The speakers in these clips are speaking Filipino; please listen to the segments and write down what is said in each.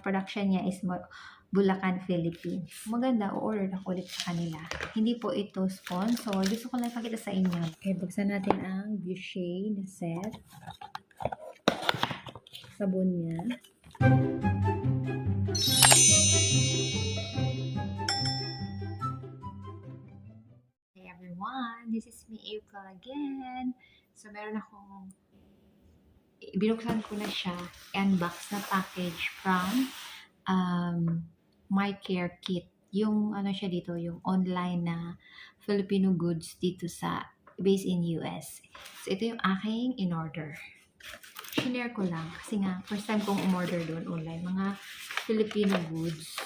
production niya is Bulacan, Philippines. Maganda, order ako ulit sa kanila. Hindi po ito sponsor. Gusto ko lang pakita sa inyo. Okay, buksan natin ang Boucher na set. Sabon niya. Hey everyone, this is me, April again. So, meron akong binuksan ko na siya, unbox na package from My Care Kit. Yung ano siya dito, yung online na Filipino goods dito sa based in US. So ito yung aking in-order. Shinare ko lang kasi nga first time kong umorder doon online, mga Filipino goods.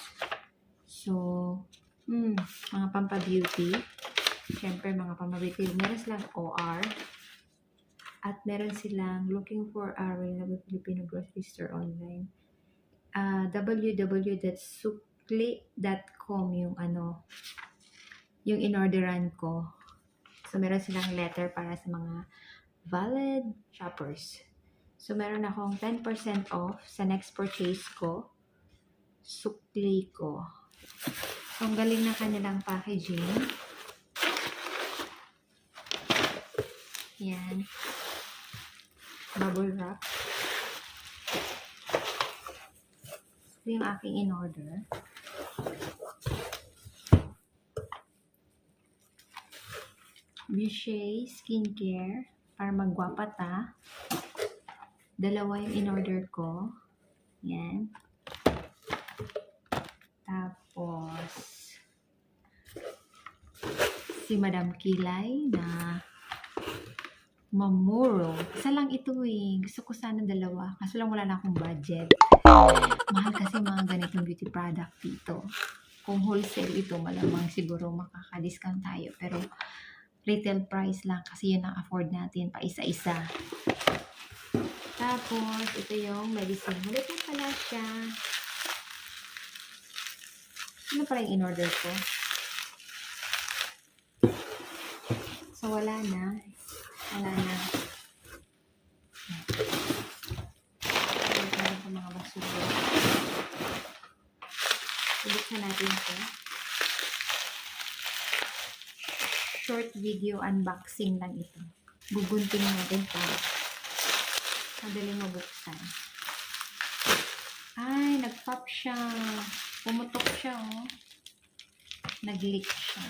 So, mga pampa-beauty. Siyempre, mga pampa-beauty. Meron silang OR. At meron silang looking for a reliable Filipino grocery store online. www.sukli.com yung yung in-orderan ko. So, meron silang letter para sa mga valid shoppers. So, meron akong 10% off sa next purchase ko. Sukli ko. So, ang galing na kanilang packaging. Yan. Bubble wrap. Ito yung aking in-order. Boucher Skincare para magwapata. Dalawa yung in-order ko. Yan. Tapos, si Madam Kilay na Mamuro. Isa lang ito eh. Gusto ko sana dalawa. Kaso lang wala na akong budget. Mahal kasi mga ganitong beauty product dito. Kung wholesale ito, malamang siguro makaka-discount tayo. Pero retail price lang kasi yun ang afford natin pa isa-isa. Tapos, ito yung medicine. Malit na pala siya. Ano pala yung in-order ko? So, wala na. Wala na. Wala na mga basura. Buksan natin ito. Short video unboxing lang ito. Bugunting natin para madaling mabuksan. Ay, nag-pop siya. Pumutok siya, oh. Nag-leak siya.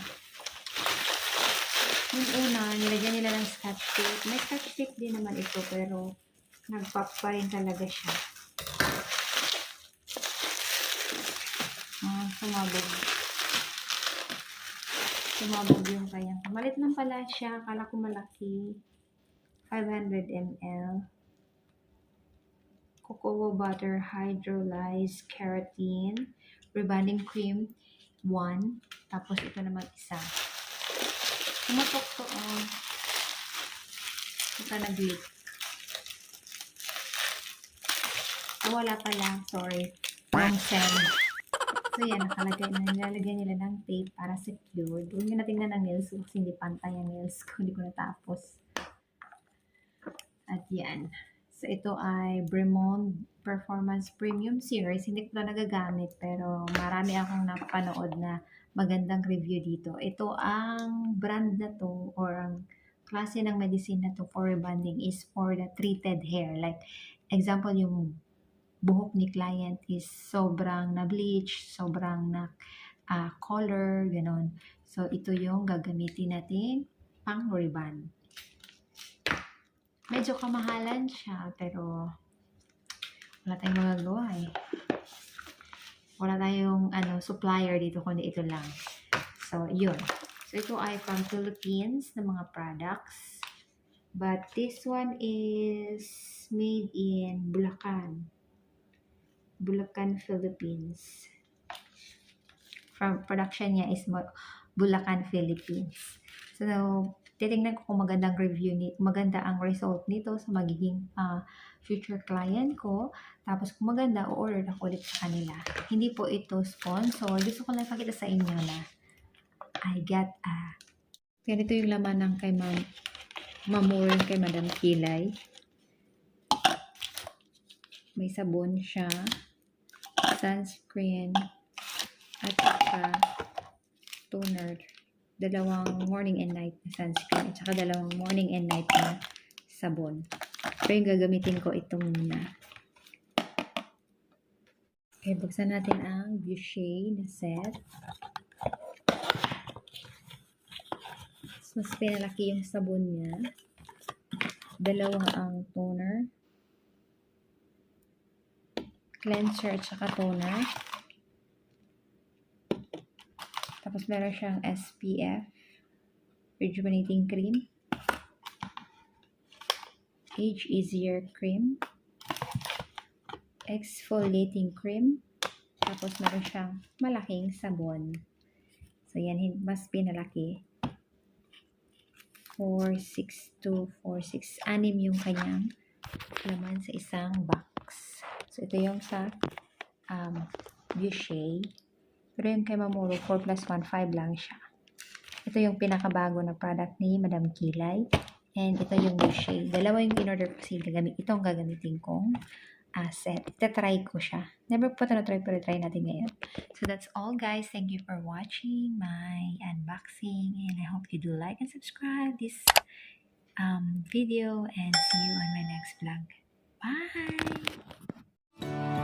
Yung una, nilagyan nila ng scotch tape. May scotch tape din naman ito, pero nag-pop pa rin talaga siya. Sumabog. Sumabog yung kanyang. Malit lang pala siya. Akala ko malaki. 500 ml. Cocoa butter, hydrolyzed keratin, rebonding cream, 1. Tapos ito naman isa. Tumatok to, oh. Ito nag-leak. Wala pala. Sorry. Wrong send. So, yan. Nakalagay na. Nilalagyan nila ng tape para secure. Doon nga natingnan ang nails ko kasi hindi pantay ang nails ko. Hindi ko natapos. At yan. So, ito ay Bremond Performance Premium Series. Hindi ko na nagagamit pero marami akong napanood na magandang review dito. Ito ang brand na to or ang klase ng medicine na to for rebonding is for the treated hair. Like, example, yung buhok ni client is sobrang na-bleach, sobrang na-color, ganon. So, ito yung gagamitin natin pang rebond. Medyo kamahalan siya, pero wala tayong magagawa eh. Wala tayong supplier dito, kundi ito lang. So, yun. So, ito ay from Philippines na mga products. But this one is made in Bulacan. Bulacan, Philippines. From production niya is Bulacan, Philippines. So, titingnan ko kung maganda ang result nito sa magiging future client ko. Tapos kung maganda, o-order ako ulit sa kanila. Hindi po ito sponsor. Gusto ko lang pakita sa inyo na I got ganito yung laman ng kay Mamuro, kay Madam Kilay. May sabon siya. sunscreen, at saka toner. Dalawang morning and night na sunscreen, at saka dalawang morning and night na sabon. Pero yung gagamitin ko, itong muna. Okay, buksan natin ang Boucher na set. Mas pinalaki yung sabon niya. Dalawa ang toner, cleanser at saka toner. Tapos meron siyang SPF, rejuvenating cream, Age Easier cream, exfoliating cream, tapos meron siyang malaking sabon. So yan, mas pinalaki. 46246. 6 yung kanyang laman sa isang box. So ito yung sa Boucher. Pero yung kay Mamuro, 4 plus 1, 5 lang siya. Ito yung pinakabago na product ni Madam Kilay. And ito yung Boucher. Dalawa yung in-order ko kasi itong gagamitin kong set. Itatry ko siya. Never po ito na-try, pero try natin ngayon. So that's all, guys. Thank you for watching my unboxing. And I hope you do like and subscribe this video. And see you on my next vlog. Bye!